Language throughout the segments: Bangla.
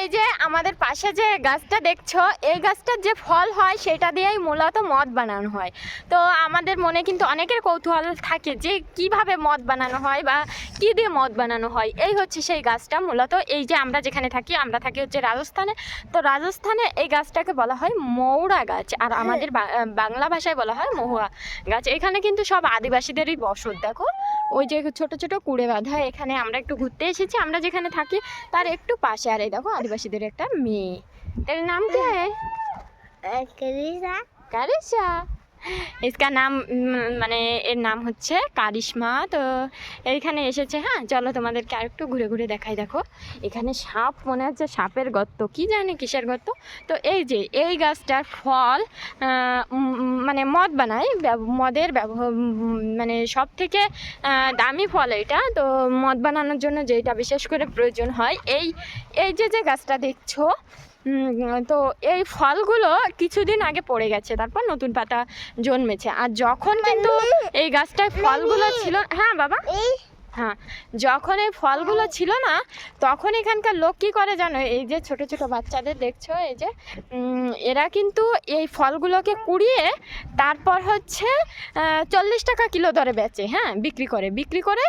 এই যে আমাদের পাশে যে গাছটা দেখছো, এই গাছটার যে ফল হয় সেটা দিয়েই মূলত মদ বানানো হয়। তো আমাদের মনে কিন্তু অনেকের কৌতূহল থাকে যে কিভাবে মদ বানানো হয় বা কি দিয়ে মদ বানানো হয়। এই হচ্ছে সেই গাছটা। মূলত এই যে আমরা যেখানে থাকি, আমরা থাকি হচ্ছে রাজস্থানে। তো রাজস্থানে এই গাছটাকে বলা হয় মৌরা গাছ, আর আমাদের বাংলা ভাষায় বলা হয় মহুয়া গাছ। এখানে কিন্তু সব আদিবাসীদেরই বসত। দেখো ওই যে ছোট ছোট কুড়ে বাঁধা, এখানে আমরা একটু ঘুরতে এসেছি। আমরা যেখানে থাকি তার একটু পাশে। আর এই দেখো আদিবাসীদের একটা মেয়ে, এর নাম কি? কারিশা। इसका নাম মানে এর নাম হচ্ছে কারিশমা। তো এইখানে এসেছে। হ্যাঁ চলো তোমাদেরকে আর একটু ঘুরে ঘুরে দেখাই। দেখো এখানে সাপ, মনে হচ্ছে সাপের গর্ত, কি জানি কিসের গর্ত। তো এই যে এই গাছটার ফল মানে মদ বানায়, মদের মানে সব থেকে দামি ফল এটা। তো মদ বানানোর জন্য যেটা বিশেষ করে প্রয়োজন হয়, এই যে গাছটা দেখছো, তো এই ফলগুলো কিছুদিন আগে পড়ে গেছে, তারপর নতুন পাতা জন্মেছে। আর যখন কিন্তু এই গাছটায় ফলগুলো ছিল, হ্যাঁ বাবা, হ্যাঁ যখন এই ফলগুলো ছিল না, তখন এখানকার লোক কী করে জানো, এই যে ছোট ছোট বাচ্চাদের দেখছো, এই যে এরা কিন্তু এই ফলগুলোকে কুড়িয়ে তারপর হচ্ছে 40 টাকা কিলো দরে বেচে। হ্যাঁ বিক্রি করে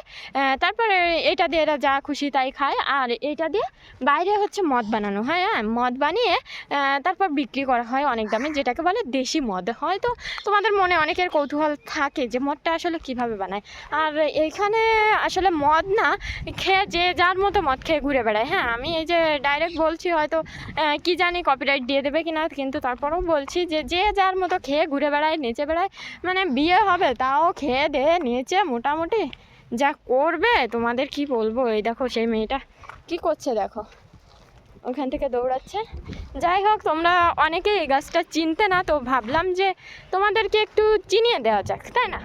তারপরে এটা দিয়ে এরা যা খুশি তাই খায়। আর এইটা দিয়ে বাইরে হচ্ছে মদ বানানো হয়। হ্যাঁ মদ বানিয়ে তারপর বিক্রি করা হয় অনেক দামে, যেটাকে বলে দেশি মদ। হয়তো তোমাদের মনে অনেকের কৌতূহল থাকে যে মদটা আসলে কিভাবে বানায়। আর এইখানে আসলে মদ না খেয়ে যে যার মতো মদ খেয়ে ঘুরে বেড়ায়। হ্যাঁ আমি এই যে ডাইরেক্ট বলছি, হয়তো কি জানি কপিরাইট দিয়ে দেবে কিনা, কিন্তু তারপরেও বলছি যে যার মতো খেয়ে ঘুরে বেড়ায়, নেচে বেড়ায়। মানে বিয়ে হবে তাও খেয়ে দেয়ে নেচে মোটামুটি যা করবে, তোমাদের কি বলবো। এই দেখো সেই মেয়েটা কি করছে, দেখো ওখান থেকে দৌড়াচ্ছে। যাই হোক, তোমরা অনেকে এই গাছটা চিনতে না, তো ভাবলাম যে তোমাদেরকে একটু চিনিয়ে দেওয়া যাক, তাই না?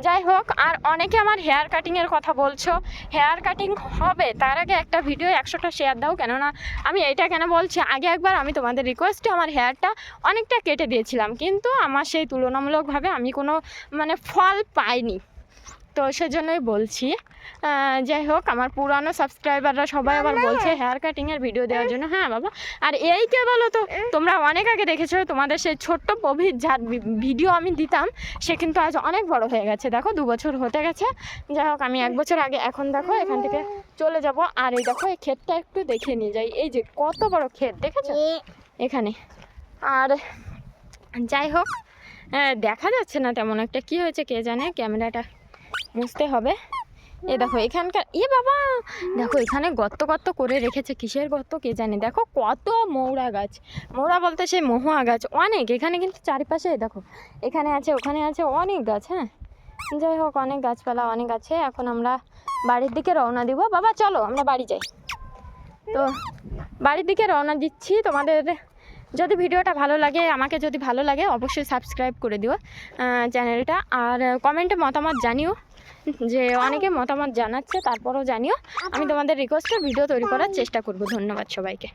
যাই হোক, আর অনেকে আমার হেয়ার কাটিংয়ের কথা বলছো। হেয়ার কাটিং হবে তার আগে একটা ভিডিও 100টা শেয়ার দাও। কেননা আমি এইটা কেন বলছি, আগে একবার আমি তোমাদের রিকোয়েস্টে আমার হেয়ারটা অনেকটা কেটে দিয়েছিলাম, কিন্তু আমার সেই তুলনামূলকভাবে আমি কোনো মানে ফল পাইনি। তো সেজন্যই বলছি। যাই হোক, আমার পুরানো সাবস্ক্রাইবাররা সবাই আবার বলছে হেয়ার কাটিংয়ের ভিডিও দেওয়ার জন্য। হ্যাঁ বাবা, আর এই কে বলো তো, তোমরা অনেক আগে দেখেছো তোমাদের সেই ছোট্ট প্রভৃত যার ভিডিও আমি দিতাম, সে কিন্তু আজ অনেক বড় হয়ে গেছে। দেখো 2 বছর হতে গেছে। যাই হোক, আমি 1 বছর আগে, এখন দেখো এখান থেকে চলে যাব। আর এই দেখো এই ক্ষেতটা একটু দেখিয়ে নিয়ে যাই। এই যে কত বড় ক্ষেত দেখেছো এখানে। আর যাই হোক, দেখা যাচ্ছে না তেমন একটা, কি হয়েছে কে জানে, ক্যামেরাটা মুছতে হবে। এ দেখো এখানকার, বাবা দেখো এখানে গর্ত করে রেখেছে, কিসের গর্ত কে জানে। দেখো কত মৌরা গাছ, মৌরা বলতে সেই মহুয়া গাছ অনেক এখানে, কিন্তু চারিপাশে দেখো এখানে আছে ওখানে আছে অনেক গাছ। হ্যাঁ যাই হোক, অনেক গাছপালা অনেক আছে। এখন আমরা বাড়ির দিকে রওনা দিব। বাবা চলো আমরা বাড়ি যাই। তো বাড়ির দিকে রওনা দিচ্ছি। তোমাদের যদি ভিডিওটা ভালো লাগে, আমাকে যদি ভালো লাগে, অবশ্যই সাবস্ক্রাইব করে দিও চ্যানেলটা। আর কমেন্টে মতামত জানিও, যে অনেকে মতামত জানাচ্ছে, তারপরেও জানিও। আমি তোমাদের রিকোয়েস্টে ভিডিও তৈরি করার চেষ্টা করব। ধন্যবাদ সবাইকে।